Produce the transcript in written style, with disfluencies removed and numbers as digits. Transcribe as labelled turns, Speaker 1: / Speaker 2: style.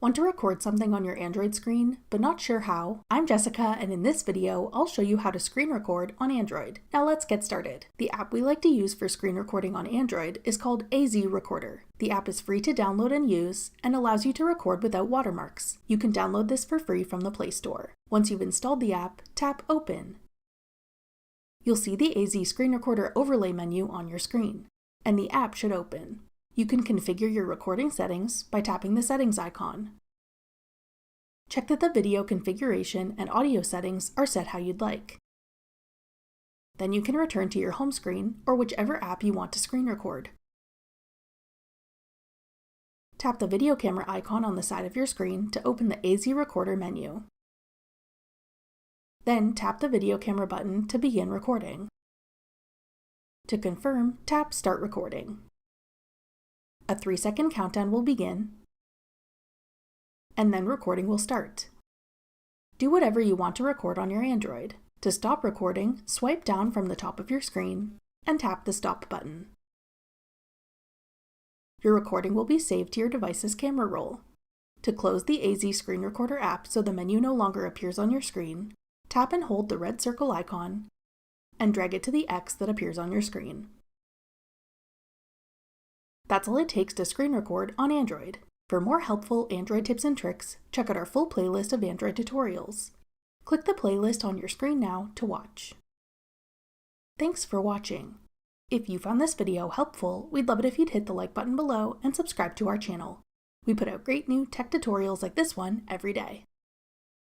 Speaker 1: Want to record something on your Android screen, but not sure how? I'm Jessica, and in this video, I'll show you how to screen record on Android. Now let's get started. The app we like to use for screen recording on Android is called AZ Recorder. The app is free to download and use, and allows you to record without watermarks. You can download this for free from the Play Store. Once you've installed the app, tap Open. You'll see the AZ Screen Recorder overlay menu on your screen, and the app should open. You can configure your recording settings by tapping the settings icon. Check that the video configuration and audio settings are set how you'd like. Then you can return to your home screen or whichever app you want to screen record. Tap the video camera icon on the side of your screen to open the AZ Recorder menu. Then tap the video camera button to begin recording. To confirm, tap Start Recording. A 3-second countdown will begin, and then recording will start. Do whatever you want to record on your Android. To stop recording, swipe down from the top of your screen and tap the Stop button. Your recording will be saved to your device's camera roll. To close the AZ Screen Recorder app so the menu no longer appears on your screen, tap and hold the red circle icon and drag it to the X that appears on your screen. That's all it takes to screen record on Android. For more helpful Android tips and tricks, check out our full playlist of Android tutorials. Click the playlist on your screen now to watch. Thanks for watching. If you found this video helpful, we'd love it if you'd hit the like button below and subscribe to our channel. We put out great new tech tutorials like this one every day.